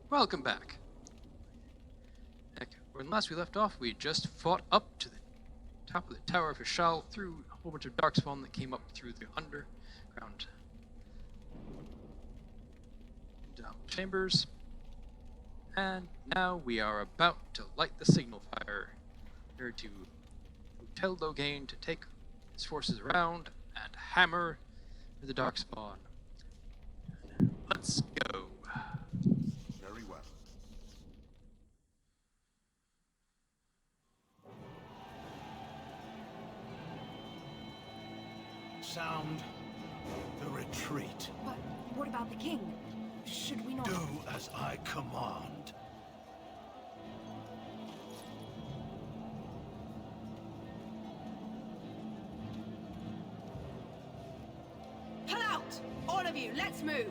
Welcome back. When last we left off, we just fought up to the top of the Tower of Ishal through a whole bunch of darkspawn that came up through the underground chambers. And now we are about to light the signal fire here to tell Logain to take his forces around and hammer the darkspawn. Let's go. Very well. Sound the retreat. But what about the king? Should we not... Do as I command. Pull out! All of you, let's move!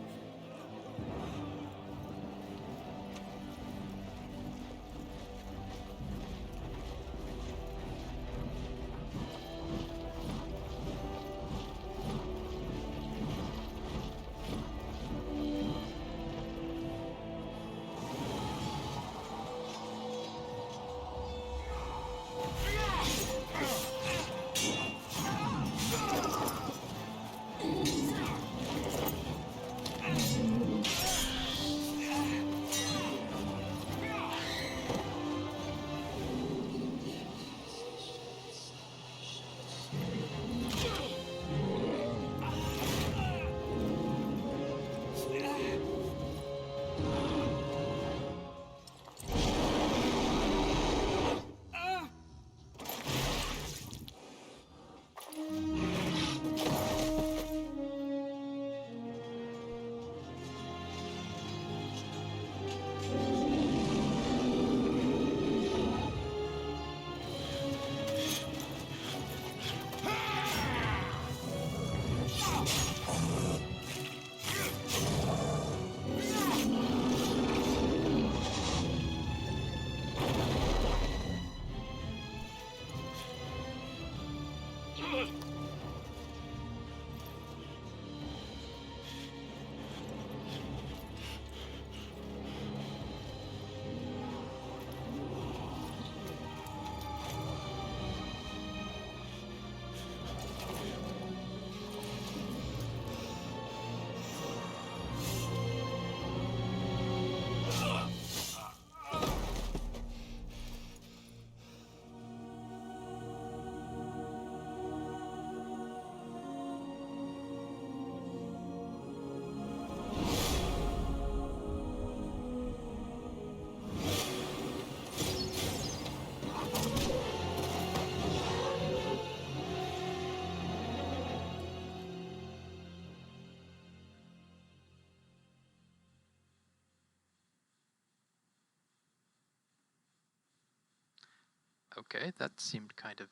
Okay, that seemed kind of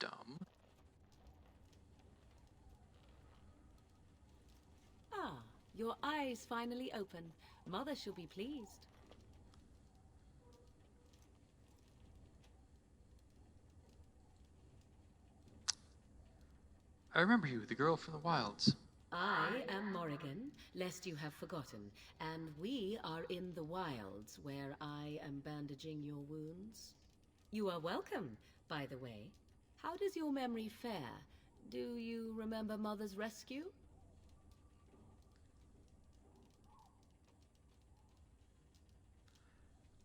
dumb. Ah, your eyes finally open. Mother shall be pleased. I remember you, the girl from the wilds. I am Morrigan, lest you have forgotten, and we are in the wilds where I am bandaging your wounds. You are welcome, by the way. How does your memory fare? Do you remember Mother's rescue?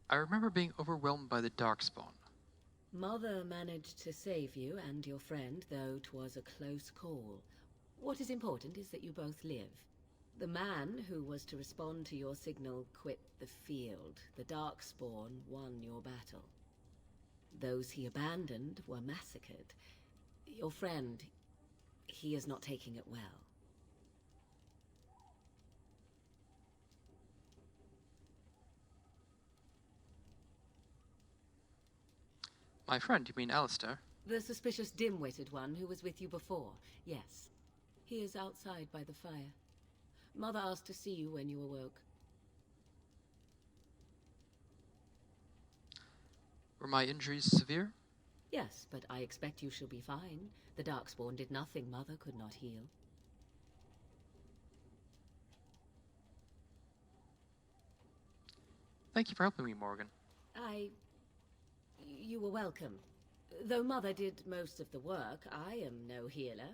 I remember being overwhelmed by the darkspawn. Mother managed to save you and your friend, though 'twas a close call. What is important is that you both live. The man who was to respond to your signal quit the field. The darkspawn won your battle. Those he abandoned were massacred. Your friend, he is not taking it well. My friend, you mean Alistair? The suspicious dim-witted one who was with you before, yes. He is outside by the fire. Mother asked to see you when you awoke. Were my injuries severe? Yes, but I expect you shall be fine. The darkspawn did nothing Mother could not heal. Thank you for helping me, Morgan. You were welcome. Though Mother did most of the work, I am no healer.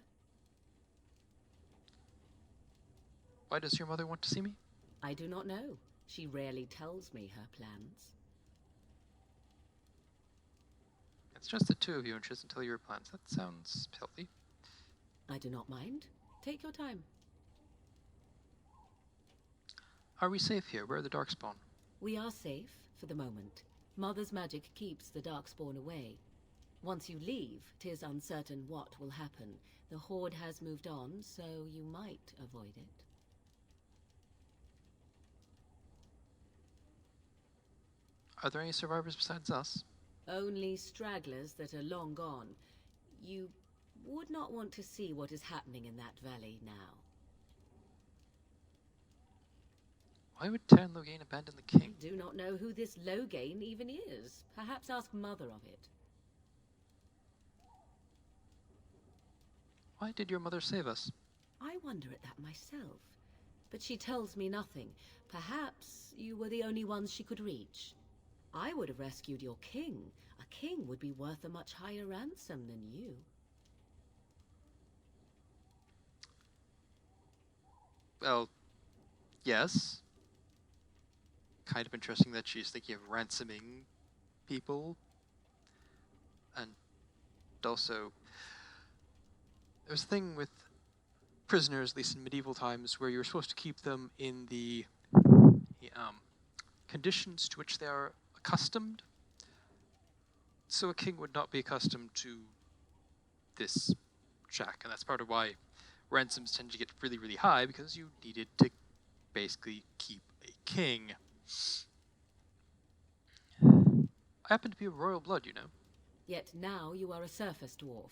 Why does your mother want to see me? I do not know. She rarely tells me her plans. It's just the two of you and she doesn't tell you your plans. That sounds healthy. I do not mind. Take your time. Are we safe here? Where are the darkspawn? We are safe, for the moment. Mother's magic keeps the darkspawn away. Once you leave, 'tis uncertain what will happen. The Horde has moved on, so you might avoid it. Are there any survivors besides us? Only stragglers that are long gone. You would not want to see what is happening in that valley now. Why would Tarn Logain abandon the king? I do not know who this Logain even is. Perhaps ask Mother of it. Why did your mother save us? I wonder at that myself. But she tells me nothing. Perhaps you were the only ones she could reach. I would have rescued your king. A king would be worth a much higher ransom than you. Well, yes. Kind of interesting that she's thinking of ransoming people. And also, there's a thing with prisoners, at least in medieval times, where you're supposed to keep them in the conditions to which they are accustomed. So a king would not be accustomed to this shack, and that's part of why ransoms tend to get really, really high, because you needed to basically keep a king. I happen to be of royal blood, you know. Yet now you are a surface dwarf.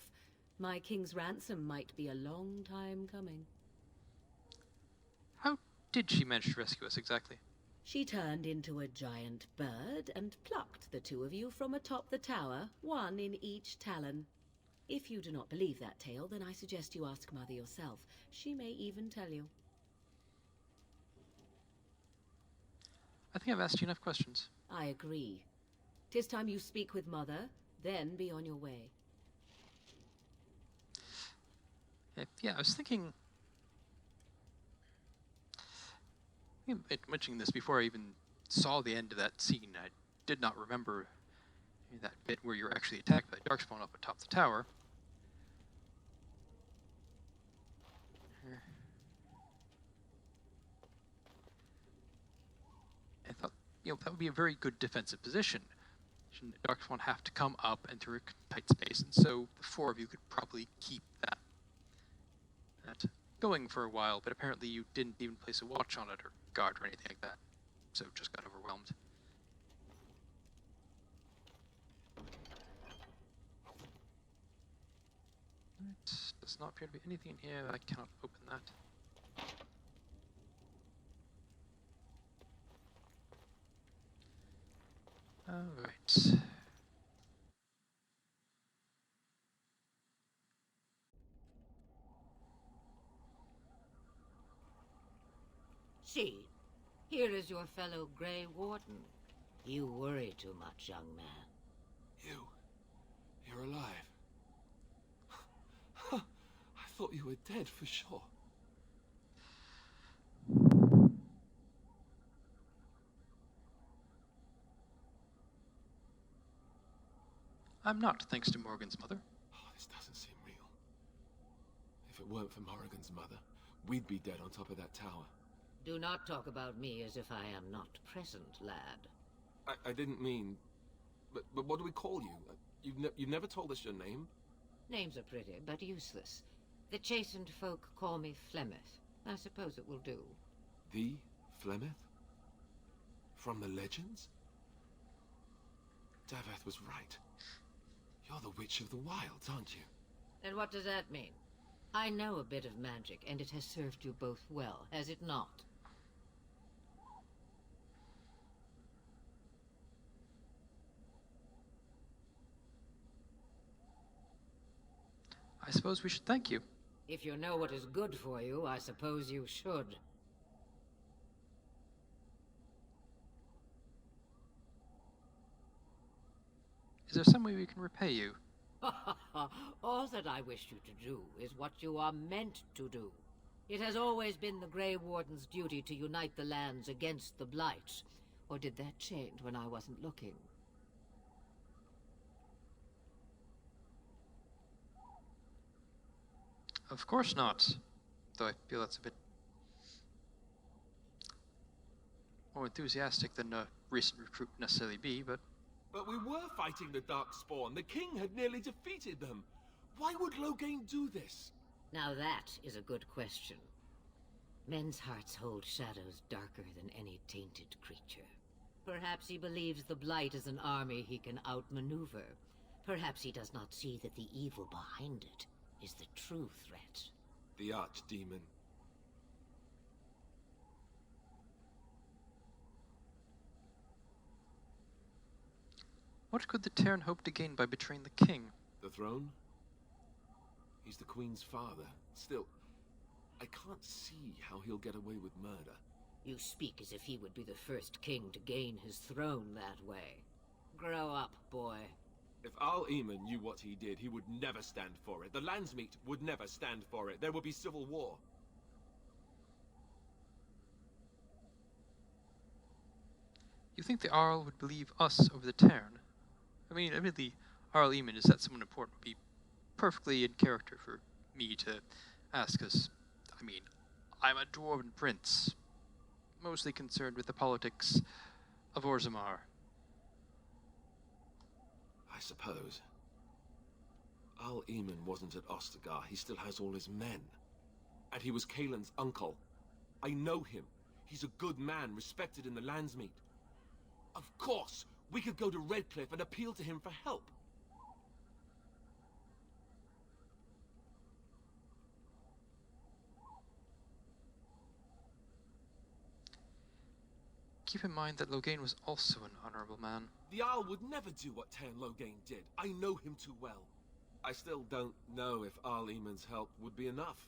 My king's ransom might be a long time coming. How did she manage to rescue us exactly? She turned into a giant bird and plucked the two of you from atop the tower, one in each talon. If you do not believe that tale, then I suggest you ask Mother yourself. She may even tell you. I think I've asked you enough questions. I agree. 'Tis time you speak with Mother, then be on your way. Yeah, I was thinking... mentioning this before I even saw the end of that scene. I did not remember that bit where you're actually attacked by darkspawn up atop the tower. I thought, that would be a very good defensive position. Shouldn't the darkspawn have to come up and through a tight space, and so the four of you could probably keep that going for a while, but apparently you didn't even place a watch on it or guard or anything like that, so just got overwhelmed. Does not appear to be anything in here. I cannot open that. Alright. See, here is your fellow Grey Warden. You worry too much, young man. You're alive. I thought you were dead for sure. I'm not, thanks to Morgan's mother. Oh, this doesn't seem real. If it weren't for Morrigan's mother, we'd be dead on top of that tower. Do not talk about me as if I am not present, lad. I didn't mean... But what do we call you? You've never told us your name? Names are pretty, but useless. The chastened folk call me Flemeth. I suppose it will do. The Flemeth? From the legends? Daveth was right. You're the Witch of the Wilds, aren't you? And what does that mean? I know a bit of magic, and it has served you both well, has it not? I suppose we should thank you. If you know what is good for you, I suppose you should. there some way we can repay you? All that I wish you to do is what you are meant to do. It has always been the Grey Warden's duty to unite the lands against the Blight. Or did that change when I wasn't looking? Of course not. Though I feel that's a bit more enthusiastic than a recent recruit would necessarily be, but... But we were fighting the darkspawn. The king had nearly defeated them. Why would Loghain do this? Now that is a good question. Men's hearts hold shadows darker than any tainted creature. Perhaps he believes the Blight is an army he can outmaneuver. Perhaps he does not see that the evil behind it is the true threat. The archdemon. What could the Terran hope to gain by betraying the king? The throne? He's the queen's father. Still, I can't see how he'll get away with murder. You speak as if he would be the first king to gain his throne that way. Grow up, boy. If Al-Eamon knew what he did, he would never stand for it. The Landsmeet would never stand for it. There would be civil war. You think the Arl would believe us over the Terran? I mean, admittedly, Al-Eamon is that someone important would be perfectly in character for me to ask, because, I mean, I'm a Dwarven prince, mostly concerned with the politics of Orzammar. I suppose. Al-Eamon wasn't at Ostagar. He still has all his men. And he was Kaelin's uncle. I know him. He's a good man, respected in the Landsmeet. Of course, we could go to Redcliffe and appeal to him for help. Keep in mind that Loghain was also an honorable man. The Arl would never do what Tairn Loghain did. I know him too well. I still don't know if Al-Eamon's help would be enough.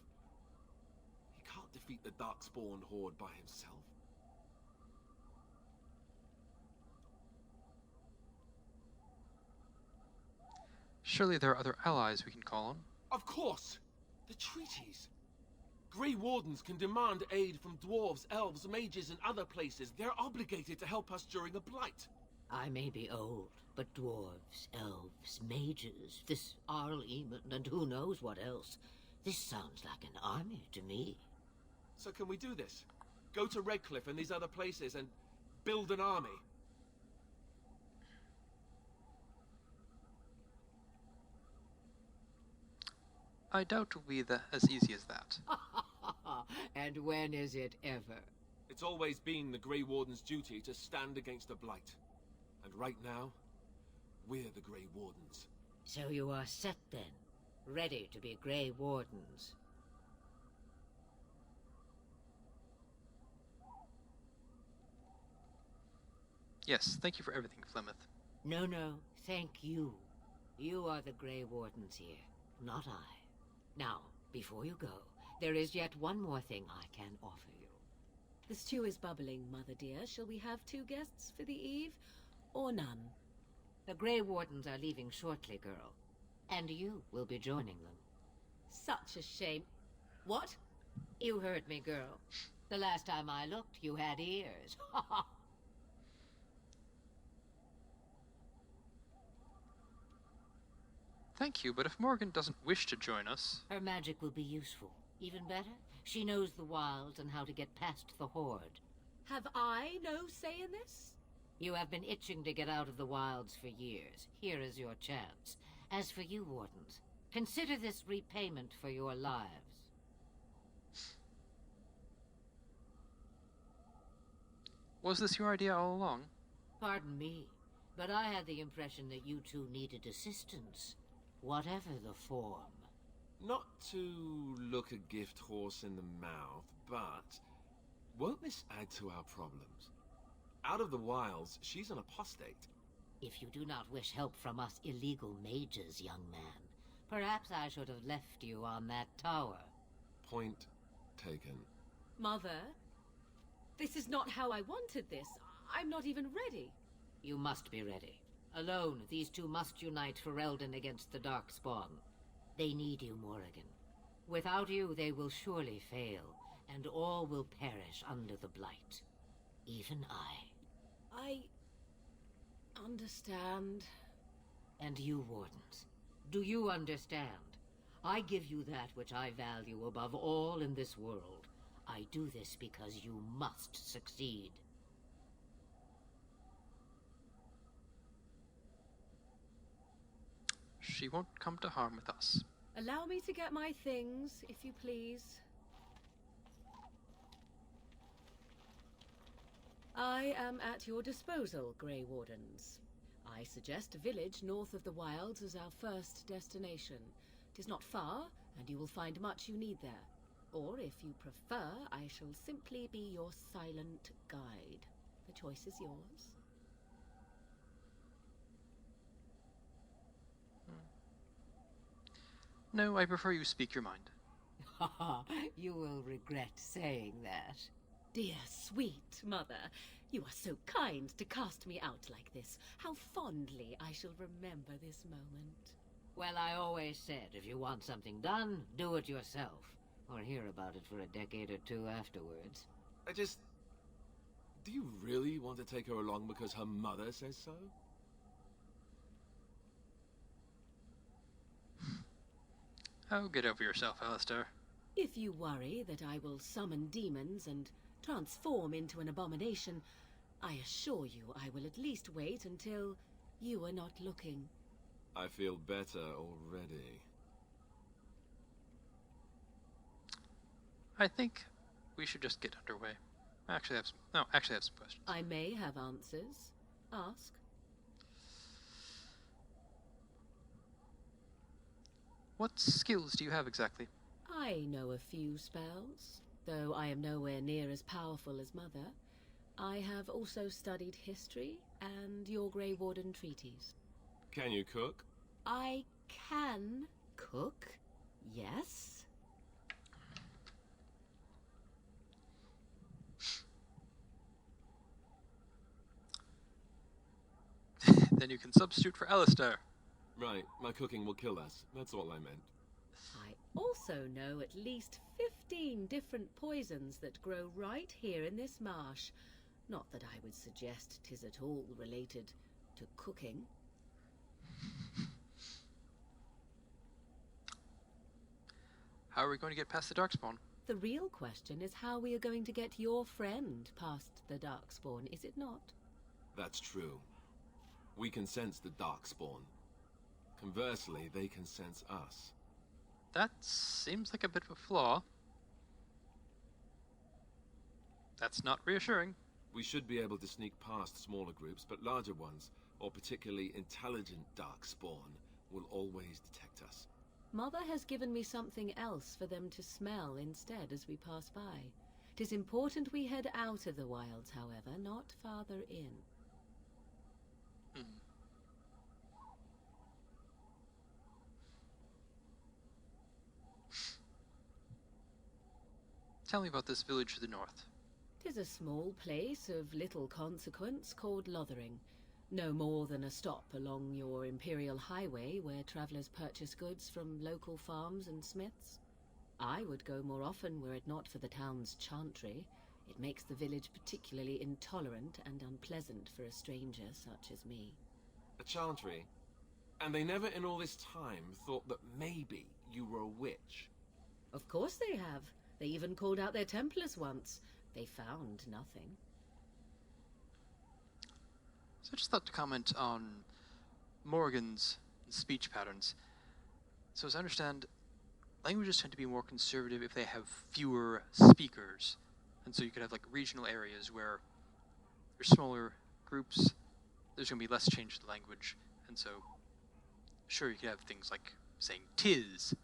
He can't defeat the Darkspawn horde by himself. Surely there are other allies we can call on. Of course! The treaties! Grey Wardens can demand aid from dwarves, elves, mages, and other places. They're obligated to help us during a blight. I may be old, but dwarves, elves, mages, this Al-Eamon, and who knows what else. This sounds like an army to me. So can we do this? Go to Redcliffe and these other places and build an army? I doubt it will be as easy as that. And when is it ever? It's always been the Grey Warden's duty to stand against the Blight. And right now, we're the Grey Wardens. So you are set then, ready to be Grey Wardens. Yes, thank you for everything, Flemeth. No, thank you. You are the Grey Wardens here, not I. Now, before you go, there is yet one more thing I can offer you. The stew is bubbling, Mother dear. Shall we have 2 guests for the eve, or none? The Grey Wardens are leaving shortly, girl. And you will be joining them. Such a shame. What? You heard me, girl. The last time I looked, you had ears. Thank you, but if Morgan doesn't wish to join us... Her magic will be useful. Even better, she knows the wilds and how to get past the horde. Have I no say in this? You have been itching to get out of the wilds for years. Here is your chance. As for you, Wardens, consider this repayment for your lives. Was this your idea all along? Pardon me, but I had the impression that you two needed assistance. Whatever the form. Not to look a gift horse in the mouth, but won't this add to our problems? Out of the wilds, she's an apostate. If you do not wish help from us illegal mages, young man, perhaps I should have left you on that tower. Point taken. Mother, this is not how I wanted this. I'm not even ready. You must be ready. Alone, these two must unite for Eldon against the darkspawn. They need you, Morrigan. Without you, they will surely fail, and all will perish under the blight. Even I. I understand. And you, Wardens. Do you understand? I give you that which I value above all in this world. I do this because you must succeed. She won't come to harm with us. Allow me to get my things, if you please. I am at your disposal, Grey Wardens. I suggest a village north of the Wilds as our first destination. 'Tis not far, and you will find much you need there. Or, if you prefer, I shall simply be your silent guide. The choice is yours. No, I prefer you speak your mind. Haha, you will regret saying that. Dear, sweet mother, you are so kind to cast me out like this. How fondly I shall remember this moment. Well, I always said, if you want something done, do it yourself. Or hear about it for a decade or two afterwards. Do you really want to take her along because her mother says so? Oh, get over yourself, Alistair. If you worry that I will summon demons and transform into an abomination, I assure you I will at least wait until you are not looking. I feel better already. I think we should just get underway. I actually have some questions. I may have answers. Ask. What skills do you have exactly? I know a few spells, though I am nowhere near as powerful as Mother. I have also studied history and your Grey Warden treaties. Can you cook? I can cook, yes. Then you can substitute for Alistair. Right, my cooking will kill us. That's all I meant. I also know at least 15 different poisons that grow right here in this marsh. Not that I would suggest 'tis at all related to cooking. How are we going to get past the darkspawn? The real question is how we are going to get your friend past the darkspawn, is it not? That's true. We can sense the darkspawn. Conversely, they can sense us. That seems like a bit of a flaw. That's not reassuring. We should be able to sneak past smaller groups, but larger ones, or particularly intelligent darkspawn, will always detect us. Mother has given me something else for them to smell instead as we pass by. 'Tis important we head out of the wilds, however, not farther in. Tell me about this village to the north. 'Tis a small place of little consequence called Lothering. No more than a stop along your Imperial Highway where travelers purchase goods from local farms and smiths. I would go more often were it not for the town's chantry. It makes the village particularly intolerant and unpleasant for a stranger such as me. A chantry? And they never in all this time thought that maybe you were a witch? Of course they have. They even called out their Templars once. They found nothing. So I just thought to comment on Morgan's speech patterns. So as I understand, languages tend to be more conservative if they have fewer speakers. And so you could have like regional areas where there's smaller groups, there's going to be less change to the language. And so, sure, you could have things like saying "tis"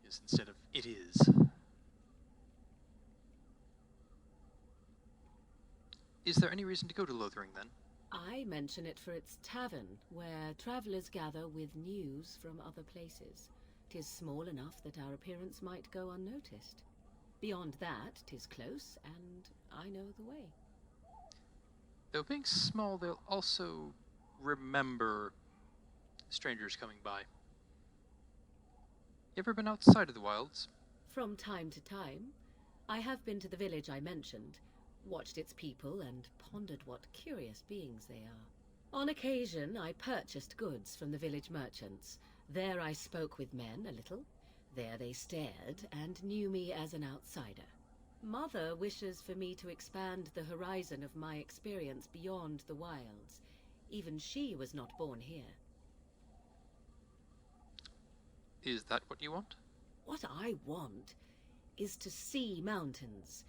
instead of "it is." Is there any reason to go to Lothering, then? I mention it for its tavern, where travelers gather with news from other places. 'Tis small enough that our appearance might go Though being small, they'll also remember strangers coming by. You ever been outside of the wilds? From time to time, I have been to the village I mentioned, watched its people, and pondered what curious beings they are. On occasion, I purchased goods from the village merchants. There I spoke with men a little. There they stared and knew me as an outsider. Mother wishes for me to expand the horizon of my experience beyond the wilds. Even she was not born here. Is that what you want? What I want is to see mountains.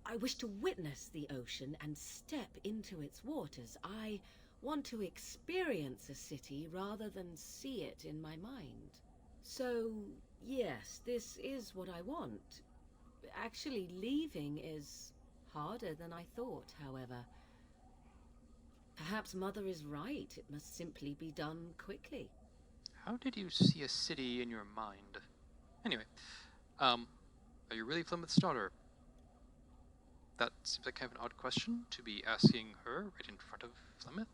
I wish to witness the ocean and step into its waters. I want to experience a city rather than see it in my mind. So, yes, this is what I want. Actually, leaving is harder than I thought, however. Perhaps Mother is right. It must simply be done quickly. How did you see a city in your mind? Anyway, are you really Plymouth's daughter? That seems like kind of an odd question to be asking her right in front of Plymouth.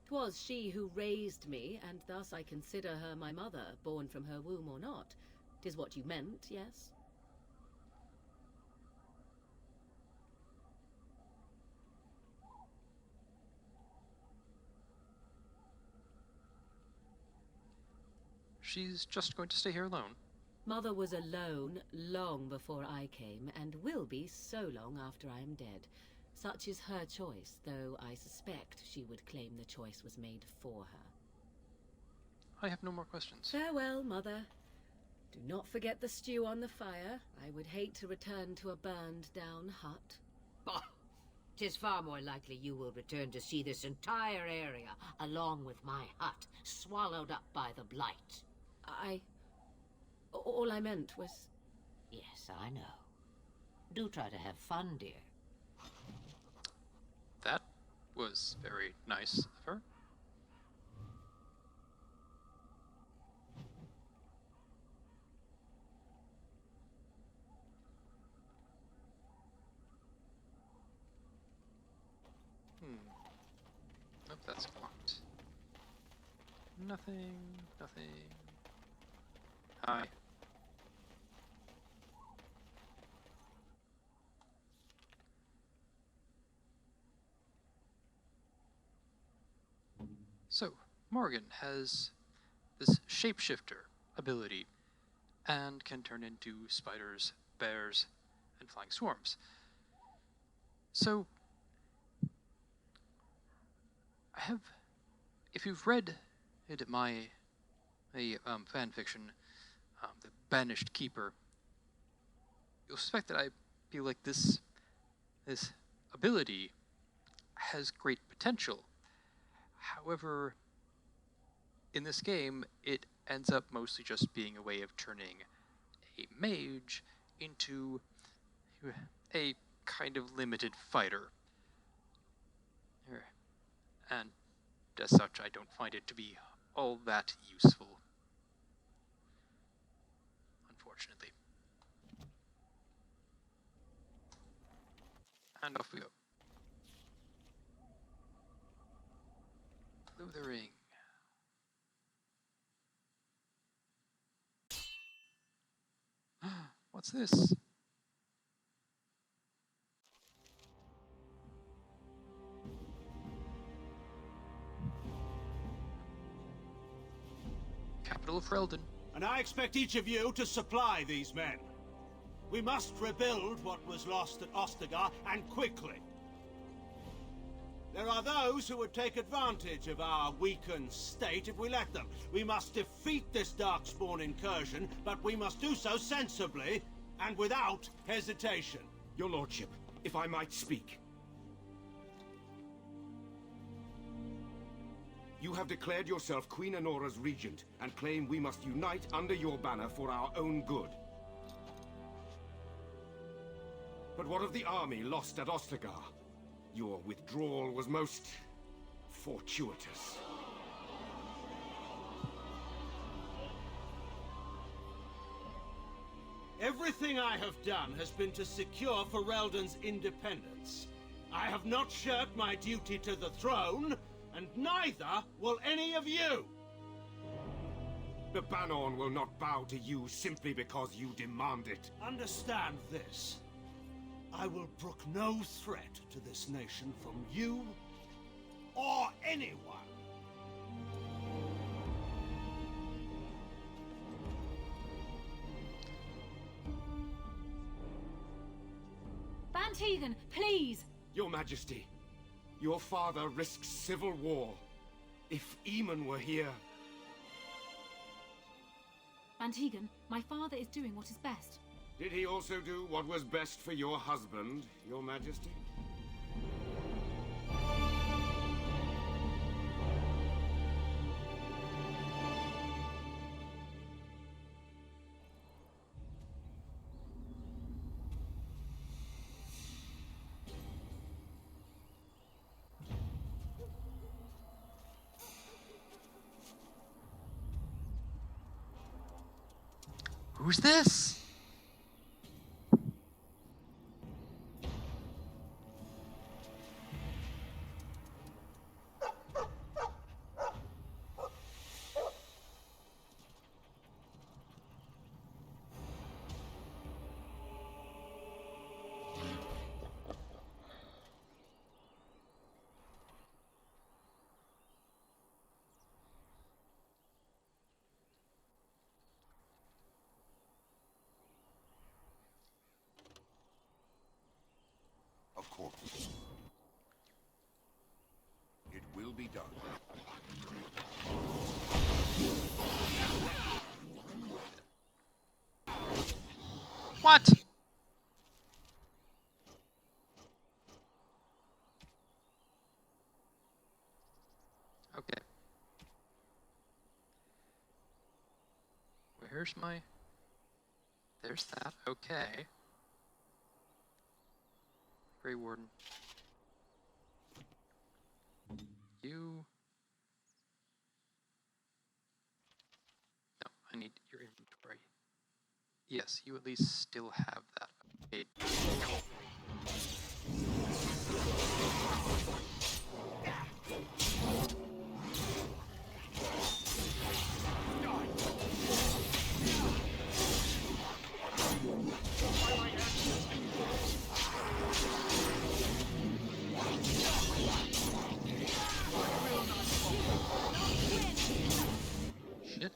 'Twas she who raised me, and thus I consider her my mother, born from her womb or not. 'Tis what you meant, yes? She's just going to stay here alone. Mother was alone long before I came, and will be so long after I am dead. Such is her choice, though I suspect she would claim the choice was made for her. I have no more questions. Farewell, Mother. Do not forget the stew on the fire. I would hate to return to a burned-down hut. Bah! 'Tis far more likely you will return to see this entire area, along with my hut, swallowed up by the blight. All I meant was... Yes, I know. Do try to have fun, dear. That was very nice of her. Nope, that's locked. Nothing, nothing. Hi. So, Morgan has this shapeshifter ability and can turn into spiders, bears, and flying swarms. So, if you've read my fan fiction, The Banished Keeper, you'll suspect that I feel like this ability has great potential. However, in this game, it ends up mostly just being a way of turning a mage into a kind of limited fighter. And as such, I don't find it to be all that useful, unfortunately. And off we go. Slithering. What's this? Capital of Freldon. And I expect each of you to supply these men. We must rebuild what was lost at Ostagar, and quickly. There are those who would take advantage of our weakened state if we let them. We must defeat this darkspawn incursion, but we must do so sensibly and without hesitation. Your lordship, if I might speak. You have declared yourself Queen Honora's regent, and claim we must unite under your banner for our own good. But what of the army lost at Ostagar? Your withdrawal was most fortuitous. Everything I have done has been to secure Ferelden's independence. I have not shirked my duty to the throne, and neither will any of you! The Banon will not bow to you simply because you demand it. Understand this. I will brook no threat to this nation from you or anyone. Van Tegan, please! Your Majesty, your father risks civil war. If Eamon were here... Van Tegan, my father is doing what is best. Did he also do what was best for your husband, your Majesty? Who's this? Of course. It will be done. What? Okay. Where's my... There's that. Okay. Grey Warden. You... No, I need your inventory. Yes, you at least still have that. Okay. Shit.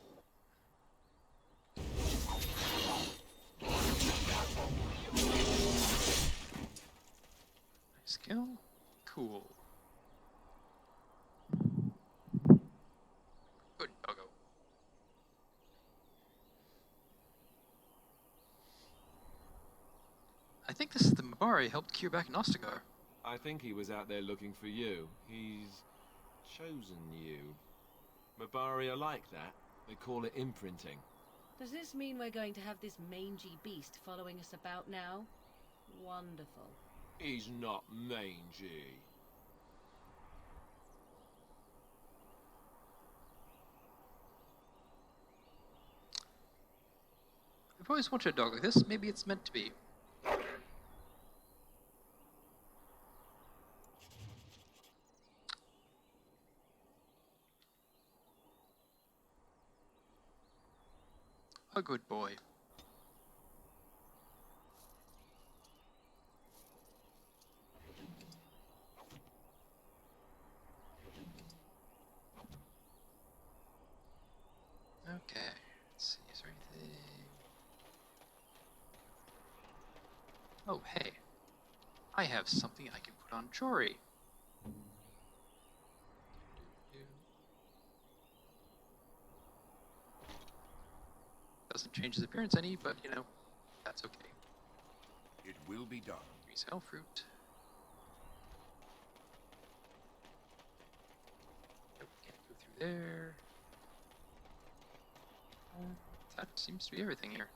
Skill? Cool. Good doggo. I think this is the Mabari helped cure back in Ostagar. I think he was out there looking for you. He's chosen you. Mabari are like that. They call it imprinting. Does this mean we're going to have this mangy beast following us about now? Wonderful. He's not mangy. I've always wanted a dog like this. Maybe it's meant to be. A good boy. Okay, let's see, is there anything? Oh, hey. I have something I can put on Jory. Doesn't change his appearance any, but, you know, that's okay. It will be done. Resell fruit. Nope, can't go through there. That seems to be everything here.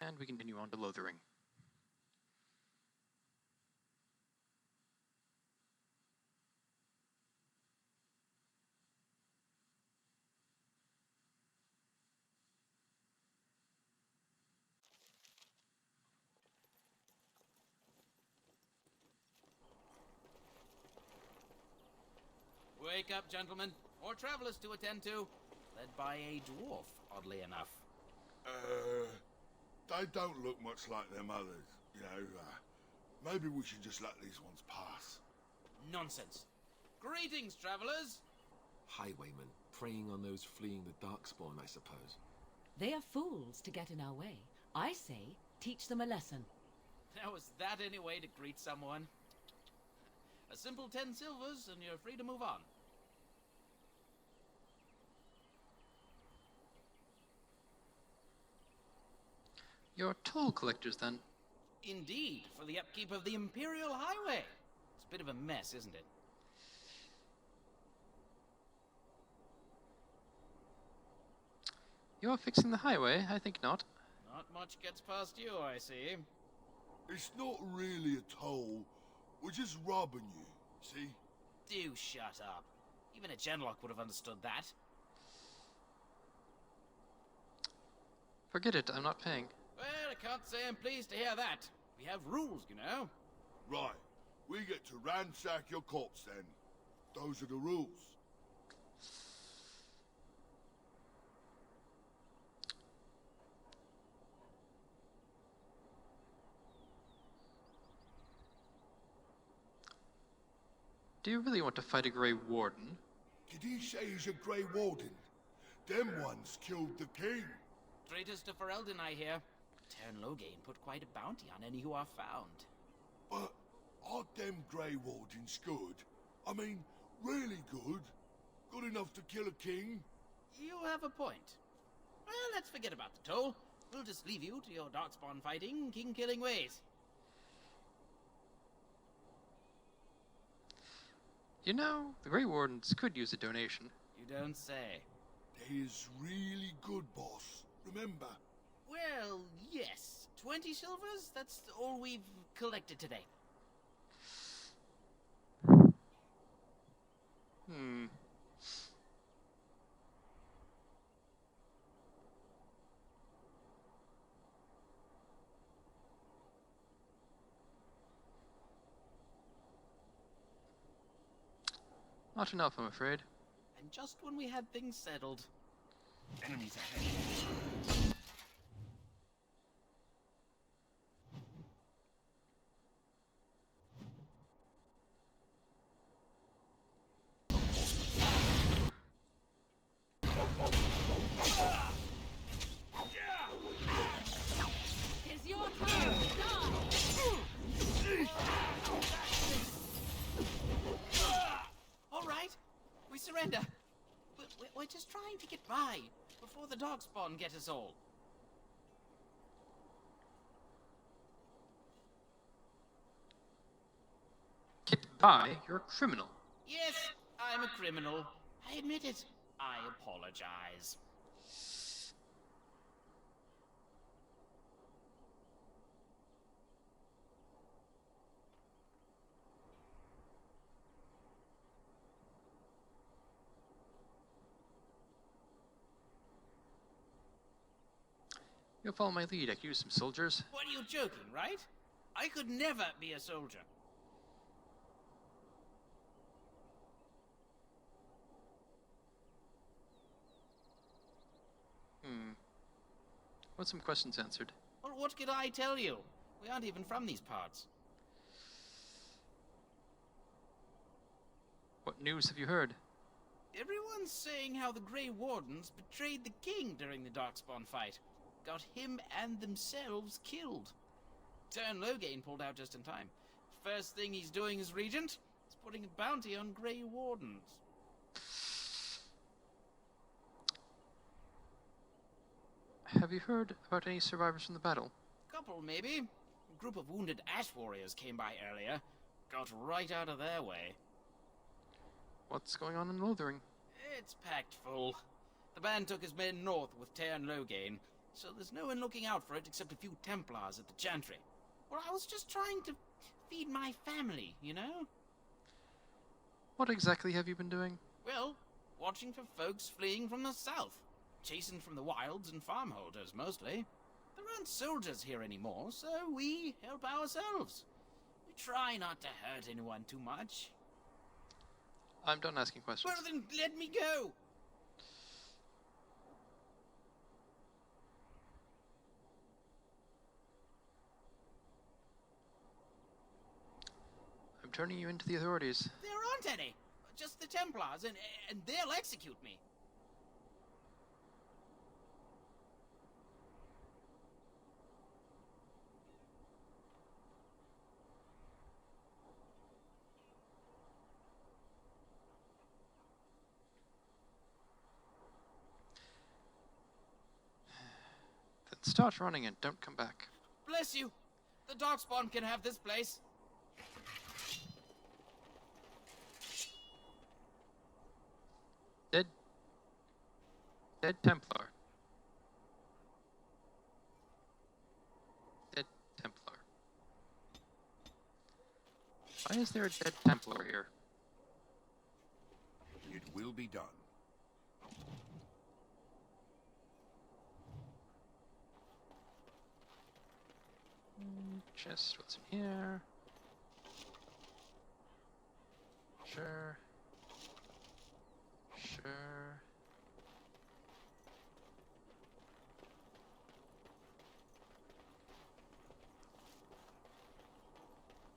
And we continue on to Lothering. Wake up, gentlemen. More travelers to attend to. Led by a dwarf, oddly enough. They don't look much like them others, you know. Maybe we should just let these ones pass. Nonsense. Greetings, travelers. Highwaymen, preying on those fleeing the darkspawn, I suppose. They are fools to get in our way. I say, teach them a lesson. Now, is that any way to greet someone? A simple 10 silvers, and you're free to move on. You're toll collectors, then? Indeed, for the upkeep of the Imperial Highway. It's a bit of a mess, isn't it? You're fixing the highway? I think not. Not much gets past you, I see. It's not really a toll. We're just robbing you, see? Do shut up. Even a genlock would have understood that. Forget it, I'm not paying. Well, I can't say I'm pleased to hear that. We have rules, you know. Right. We get to ransack your corpse then. Those are the rules. Do you really want to fight a Grey Warden? Did he say he's a Grey Warden? Them ones killed the king. Traitors to Ferelden, I hear. Tern Loghain put quite a bounty on any who are found. But aren't them Grey Wardens good? I mean, really good? Good enough to kill a king? You have a point. Well, let's forget about the toll. We'll just leave you to your darkspawn fighting, king-killing ways. You know, the Grey Wardens could use a donation. You don't say. They is really good, boss. Remember? Well, yes. 20 silvers? That's all we've collected today. Not enough, I'm afraid. And just when we had things settled. Enemies ahead. It's your turn. All right, we surrender. We're just trying to get by before the darkspawn get us all. Get by? You're a criminal. Yes, I'm a criminal. I admit it. I apologize. You'll follow my lead. I could use some soldiers. What, are you joking, right? I could never be a soldier. Want some questions answered? Well, what could I tell you? We aren't even from these parts. What news have you heard? Everyone's saying how the Grey Wardens betrayed the king during the Darkspawn fight. Got him and themselves killed. Tern Loghain pulled out just in time. First thing he's doing as regent is putting a bounty on Grey Wardens. Have you heard about any survivors from the battle? Couple, maybe. A group of wounded ash warriors came by earlier. Got right out of their way. What's going on in Lothering? It's packed full. The band took his men north with Tern Loghain, so there's no one looking out for it except a few Templars at the Chantry. Well, I was just trying to feed my family, you know? What exactly have you been doing? Well, watching for folks fleeing from the south. Chasing from the wilds and farmholders, mostly. There aren't soldiers here anymore, so we help ourselves. We try not to hurt anyone too much. I'm done asking questions. Well, then let me go. I'm turning you into the authorities. There aren't any. Just the Templars, and they'll execute me. Then start running and don't come back. Bless you. The darkspawn can have this place. Dead Templar. Dead Templar. Why is there a dead Templar here? It will be done. Chest, what's in here? Sure. Sure.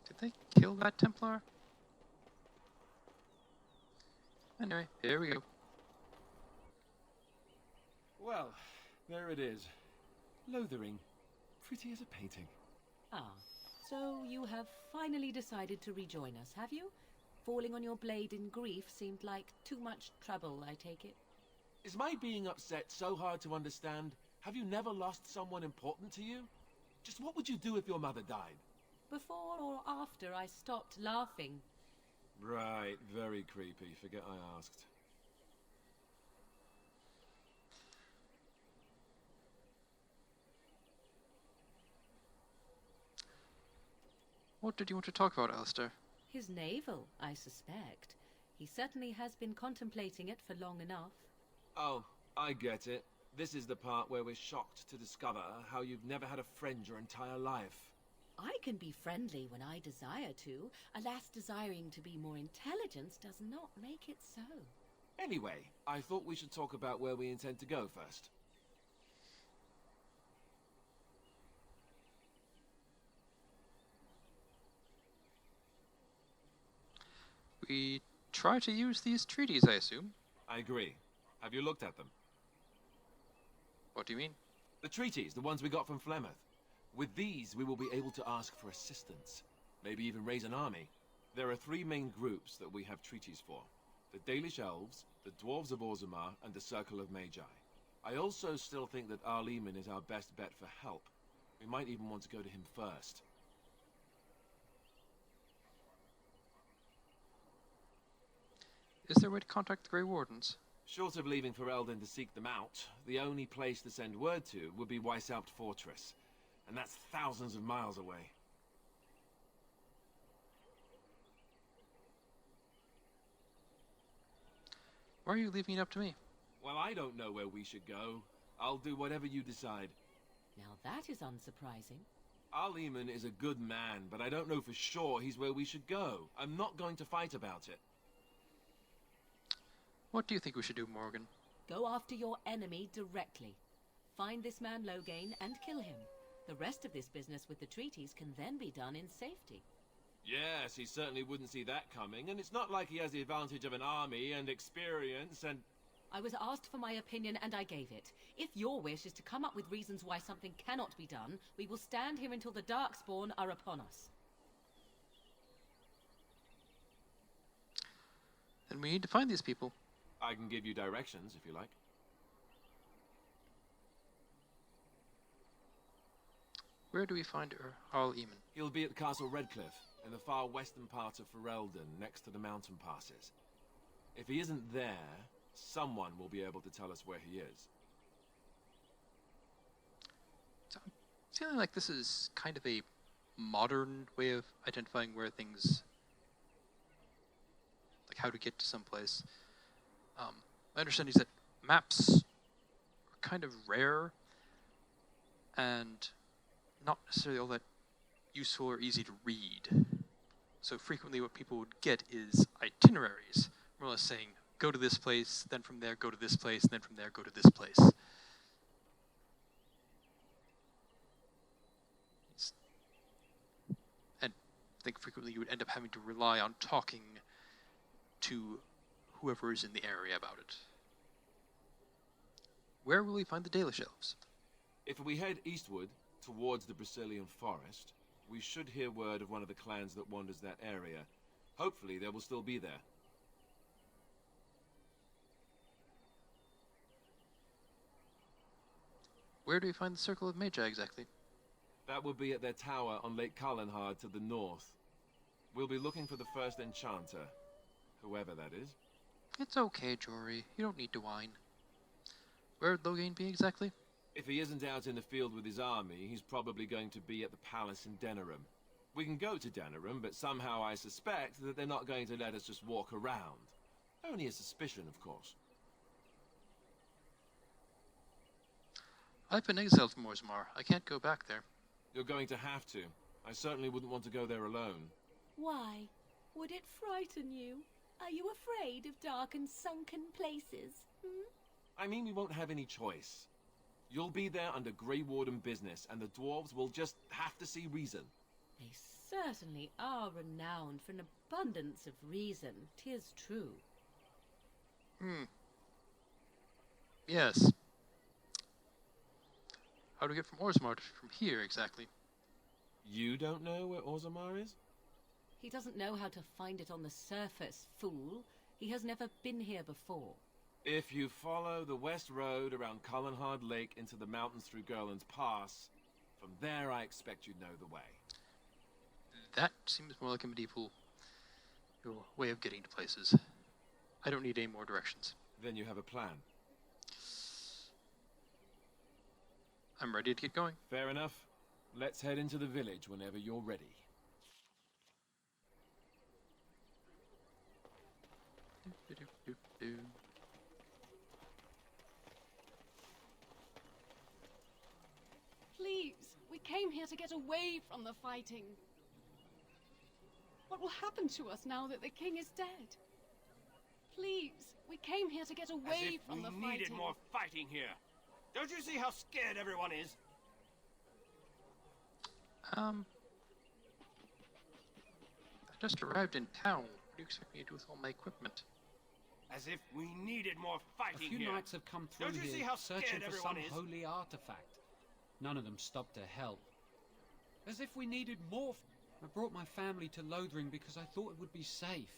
Did they kill that Templar? Anyway, here we go. Well, there it is. Lothering. Pretty as a painting. Ah, so you have finally decided to rejoin us, have you? Falling on your blade in grief seemed like too much trouble, I take it. Is my being upset so hard to understand? Have you never lost someone important to you? Just what would you do if your mother died? Before or after I stopped laughing? Right, very creepy. Forget I asked. What did you want to talk about, Alistair? His navel, I suspect. He certainly has been contemplating it for long enough. Oh, I get it. This is the part where we're shocked to discover how you've never had a friend your entire life. I can be friendly when I desire to. Alas, desiring to be more intelligent does not make it so. Anyway, I thought we should talk about where we intend to go first. We try to use these treaties, I assume. I agree. Have you looked at them? What do you mean? The treaties, the ones we got from Flemeth. With these, we will be able to ask for assistance. Maybe even raise an army. There are 3 main groups that we have treaties for. The Dalish Elves, the Dwarves of Orzammar, and the Circle of Magi. I also still think that Arleman is our best bet for help. We might even want to go to him first. Is there a way to contact the Grey Wardens? Short of leaving for Eldon to seek them out, the only place to send word to would be Weishaupt Fortress. And that's thousands of miles away. Why are you leaving it up to me? Well, I don't know where we should go. I'll do whatever you decide. Now that is unsurprising. Arleman is a good man, but I don't know for sure he's where we should go. I'm not going to fight about it. What do you think we should do, Morgan? Go after your enemy directly. Find this man Loghain and kill him. The rest of this business with the treaties can then be done in safety. Yes, he certainly wouldn't see that coming, and it's not like he has the advantage of an army and experience and... I was asked for my opinion and I gave it. If your wish is to come up with reasons why something cannot be done, we will stand here until the darkspawn are upon us. Then we need to find these people. I can give you directions, if you like. Where do we find Arleman? He'll be at Castle Redcliffe, in the far western part of Ferelden, next to the mountain passes. If he isn't there, someone will be able to tell us where he is. So I'm feeling like this is kind of a modern way of identifying where things... like how to get to someplace. My understanding is that maps are kind of rare and not necessarily all that useful or easy to read. So frequently what people would get is itineraries, more or less saying, go to this place, then from there go to this place, and then from there go to this place. And I think frequently you would end up having to rely on talking to whoever is in the area about it. Where will we find the Dalish elves? If we head eastward, towards the Brazilian forest, we should hear word of one of the clans that wanders that area. Hopefully they will still be there. Where do we find the Circle of Magi exactly? That will be at their tower on Lake Kalanhard to the north. We'll be looking for the first enchanter, whoever that is. It's okay, Jory. You don't need to whine. Where would Loghain be exactly? If he isn't out in the field with his army, he's probably going to be at the palace in Denerim. We can go to Denerim, but somehow I suspect that they're not going to let us just walk around. Only a suspicion, of course. I've been exiled from Orzammar. I can't go back there. You're going to have to. I certainly wouldn't want to go there alone. Why? Would it frighten you? Are you afraid of dark and sunken places? I mean, we won't have any choice. You'll be there under Grey Warden business, and the dwarves will just have to see reason. They certainly are renowned for an abundance of reason, 'tis true. Yes. How do we get from Orzammar to from here exactly? You don't know where Orzammar is? He doesn't know how to find it on the surface, fool. He has never been here before. If you follow the west road around Kalanhard Lake into the mountains through Gerland's Pass, from there I expect you'd know the way. That seems more like a medieval way of getting to places. I don't need any more directions. Then you have a plan. I'm ready to get going. Fair enough. Let's head into the village whenever you're ready. Please, we came here to get away from the fighting. What will happen to us now that the king is dead? Please, we came here to get away from the fighting. We needed more fighting here. Don't you see how scared everyone is? I just arrived in town. What do you expect me to do with all my equipment? As if we needed more fighting here. A few knights have come through Don't you see here how searching scared for everyone some is? holy artifact. None of them stopped to help. As if we needed more. I brought my family to Lothering because I thought it would be safe.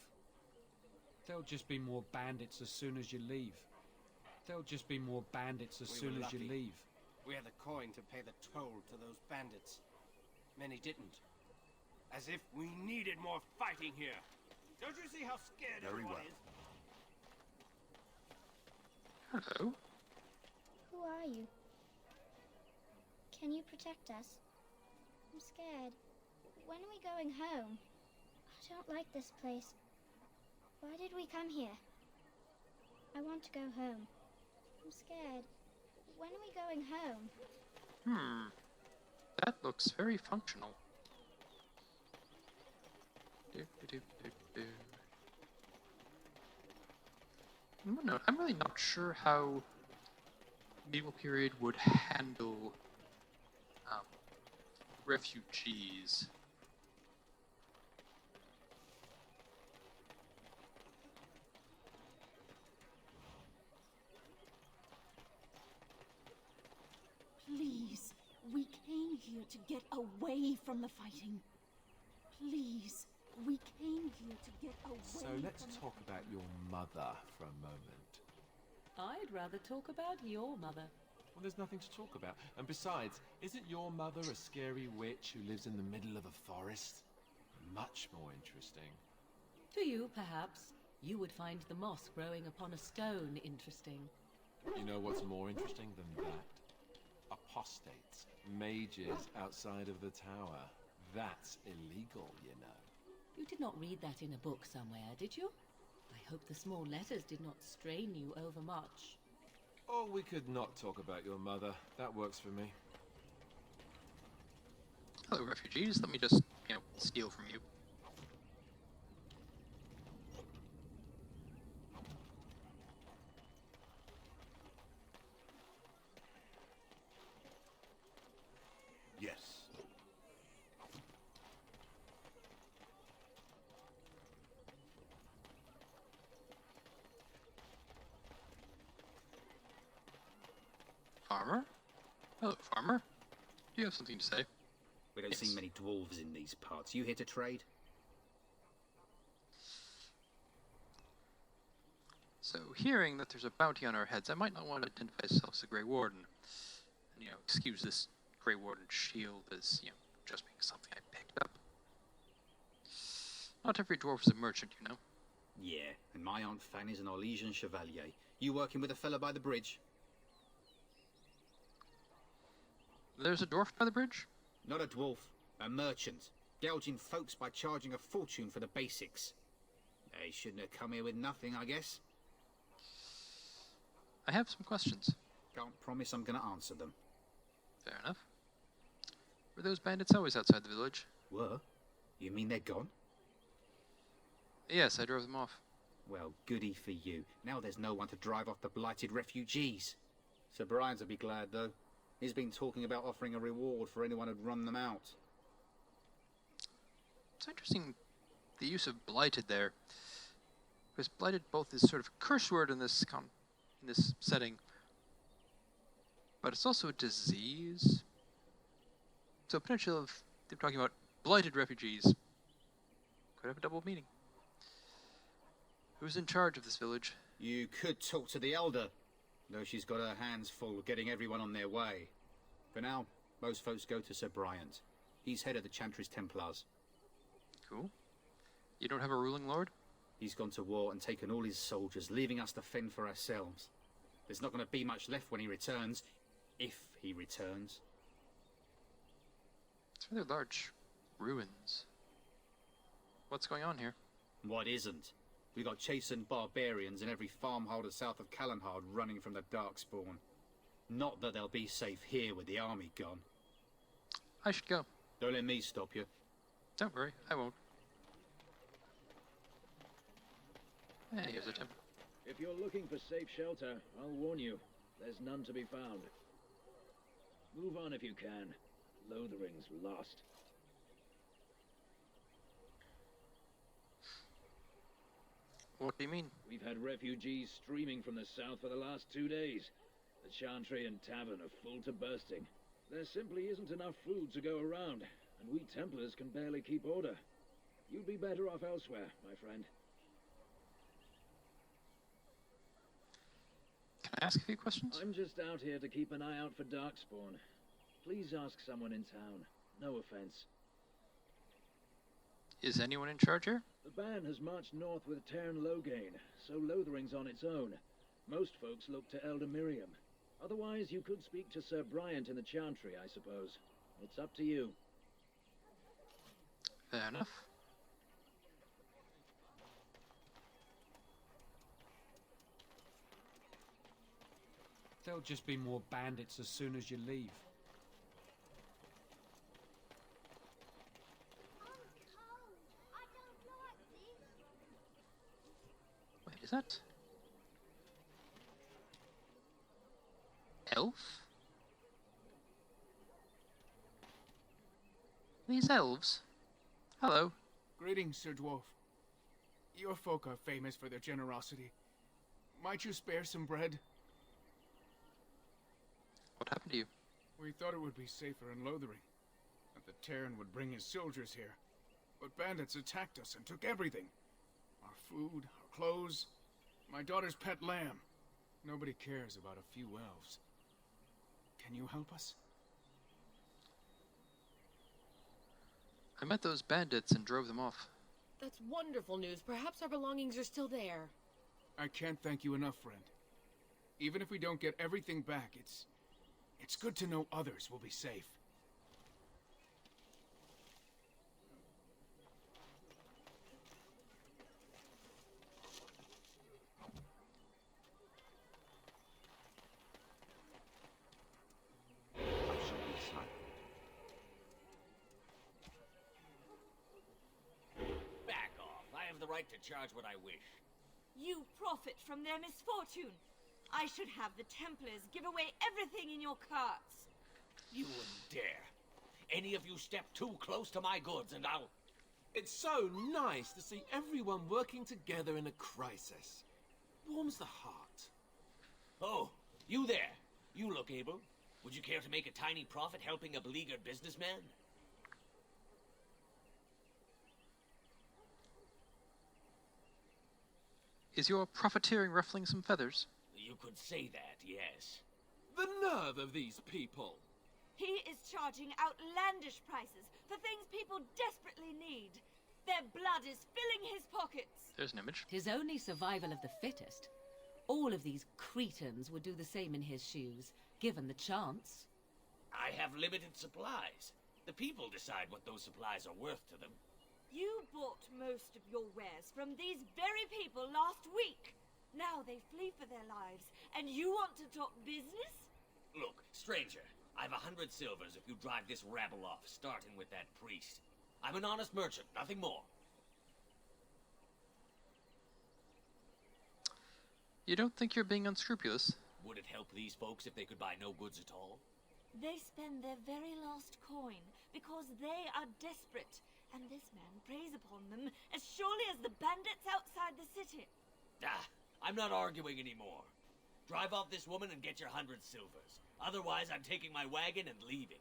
There'll just be more bandits as soon as you leave. There'll just be more bandits as soon as you leave. We had the coin to pay the toll to those bandits. Many didn't. As if we needed more fighting here. Don't you see how scared everyone is? Hello. Who are you? Can you protect us? I'm scared. When are we going home? I don't like this place. Why did we come here? I want to go home. I'm scared. When are we going home? That looks very functional. I'm really not sure how medieval period would handle refugees. Please, we came here to get away from the fighting. Please, we came here to get away So let's talk about your mother for a moment. I'd rather talk about your mother. Well, there's nothing to talk about. And besides, isn't your mother a scary witch who lives in the middle of a forest? Much more interesting. To you, perhaps. You would find the moss growing upon a stone interesting. You know what's more interesting than that? Apostates, mages outside of the tower. That's illegal, you know. You did not read that in a book somewhere, did you? I hope the small letters did not strain you overmuch. Oh, we could not talk about your mother. That works for me. Hello, refugees. Let me just, steal from you. Yes. Farmer? Hello, farmer. Do you have something to say? We don't see many dwarves in these parts. You here to trade? So, hearing that there's a bounty on our heads, I might not want to identify myself as a Grey Warden. And, excuse this Grey Warden shield as, just being something I picked up. Not every dwarf is a merchant, Yeah, and my Aunt Fanny's an Orlesian chevalier. You working with a fella by the bridge? There's a dwarf by the bridge? Not a dwarf, a merchant. Gouging folks by charging a fortune for the basics. They shouldn't have come here with nothing, I guess. I have some questions. Can't promise I'm gonna answer them. Fair enough. Were those bandits always outside the village? Were? You mean they're gone? Yes, I drove them off. Well, goody for you. Now there's no one to drive off the blighted refugees. Sir Brian'll be glad, though. He's been talking about offering a reward for anyone who'd run them out. It's interesting, the use of blighted there. Because blighted both is sort of a curse word in this setting, but it's also a disease. So potential of they're talking about blighted refugees could have a double meaning. Who's in charge of this village? You could talk to the elder, though she's got her hands full getting everyone on their way. For now, most folks go to Sir Bryant. He's head of the Chantry's Templars. Cool. You don't have a ruling lord? He's gone to war and taken all his soldiers, leaving us to fend for ourselves. There's not going to be much left when he returns, if he returns. It's rather large ruins. What's going on here? What isn't? We got chastened barbarians in every farmholder south of Callanhard running from the darkspawn. Not that they'll be safe here with the army gone. I should go. Don't let me stop you. Don't worry, I won't. Hey, here's a temple. If you're looking for safe shelter, I'll warn you, there's none to be found. Move on if you can. Lothering's lost. What do you mean? We've had refugees streaming from the south for the last 2 days. The Chantry and Tavern are full to bursting. There simply isn't enough food to go around, and we Templars can barely keep order. You'd be better off elsewhere, my friend. Can I ask a few questions? I'm just out here to keep an eye out for darkspawn. Please ask someone in town. No offense. Is anyone in charge here? The band has marched north with Tairn Loghain, so Lothering's on its own. Most folks look to Elder Miriam. Otherwise, you could speak to Sir Bryant in the Chantry, I suppose. It's up to you. Fair enough. There'll just be more bandits as soon as you leave. Wait, is that... elf? These elves? Hello. Greetings, Sir Dwarf. Your folk are famous for their generosity. Might you spare some bread? What happened to you? We thought it would be safer in Lothering, that the Terran would bring his soldiers here. But bandits attacked us and took everything. Our food, our clothes, my daughter's pet lamb. Nobody cares about a few elves. Can you help us? I met those bandits and drove them off. That's wonderful news. Perhaps our belongings are still there. I can't thank you enough, friend. Even if we don't get everything back, it's good to know others will be safe. Back off. I have the right to charge what I wish. You profit from their misfortune. I should have the Templars give away everything in your carts. You wouldn't dare. Any of you step too close to my goods and I'll... It's so nice to see everyone working together in a crisis. Warms the heart. Oh, you there. You look able. Would you care to make a tiny profit helping a beleaguered businessman? Is your profiteering ruffling some feathers? You could say that, yes. The nerve of these people! He is charging outlandish prices for things people desperately need. Their blood is filling his pockets. There's an image. 'Tis only survival of the fittest. All of these cretins would do the same in his shoes, given the chance. I have limited supplies. The people decide what those supplies are worth to them. You bought most of your wares from these very people last week. Now they flee for their lives, and you want to talk business? Look, stranger, I've 100 silvers if you drive this rabble off, starting with that priest. I'm an honest merchant, nothing more. You don't think you're being unscrupulous? Would it help these folks if they could buy no goods at all? They spend their very last coin because they are desperate, and this man preys upon them as surely as the bandits outside the city. Ah, I'm not arguing anymore. Drive off this woman and get your 100 silvers. Otherwise, I'm taking my wagon and leaving.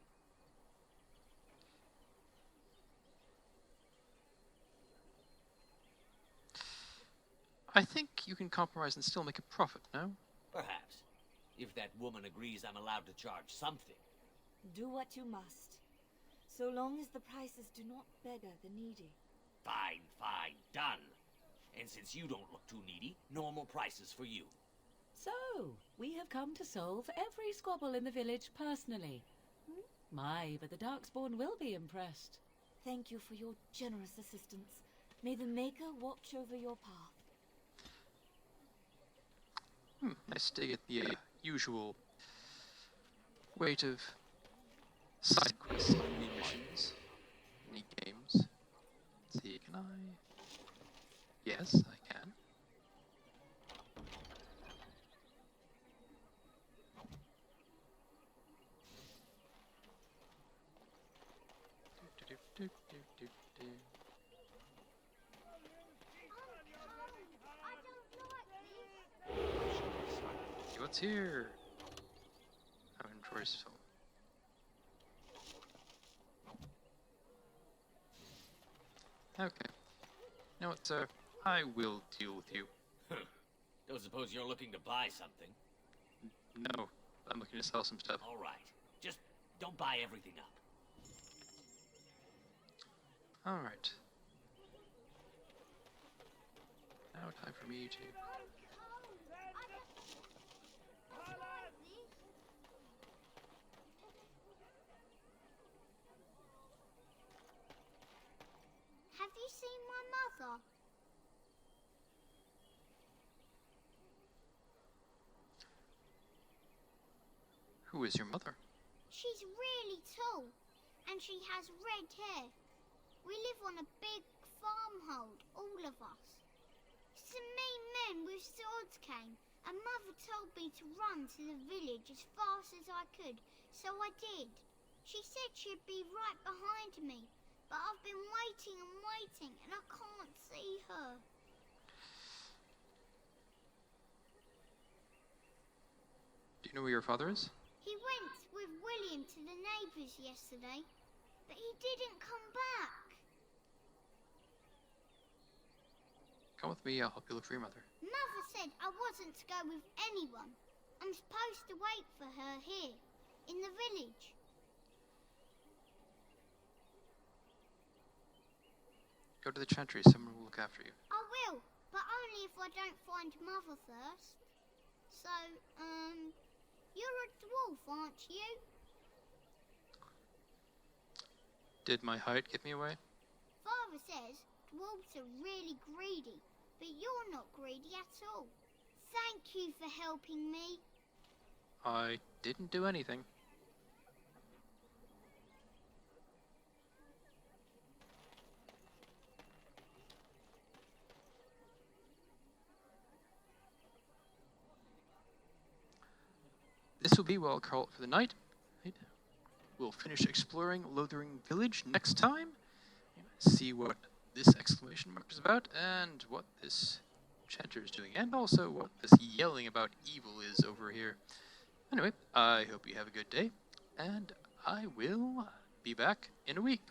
I think you can compromise and still make a profit, no? Perhaps. If that woman agrees I'm allowed to charge something. Do what you must, so long as the prices do not beggar the needy. Fine, fine, done. And since you don't look too needy, normal prices for you. So, we have come to solve every squabble in the village personally. My, but the Darkspawn will be impressed. Thank you for your generous assistance. May the Maker watch over your path. Nice to get the usual weight of side quests, mini missions, mini games. Let's see, can I? Yes, I can. See what's here? Our inventory's full. Okay. You know what, sir? I will deal with you. Don't suppose you're looking to buy something? No, I'm looking to sell some stuff. All right. Just don't buy everything up. All right. Now time for me to... Have you seen my mother? Who is your mother? She's really tall, and she has red hair. We live on a big farmhold, all of us. Some mean men with swords came, and Mother told me to run to the village as fast as I could, so I did. She said she'd be right behind me, but I've been waiting and waiting, and I can't see her. Do you know where your father is? He went with William to the neighbours yesterday, but he didn't come back. Come with me, I'll help you look for your mother. Mother said I wasn't to go with anyone. I'm supposed to wait for her here, in the village. Go to the chantry, someone will look after you. I will, but only if I don't find Mother first. So, you're a dwarf, aren't you? Did my height give me away? Father says dwarves are really greedy, but you're not greedy at all. Thank you for helping me. I didn't do anything. This will be where I'll call it for the night. Right. we'll finish exploring Lothering Village next time. See what this exclamation mark is about, and what this chanter is doing, and also what this yelling about evil is over here. Anyway, I hope you have a good day, and I will be back in a week.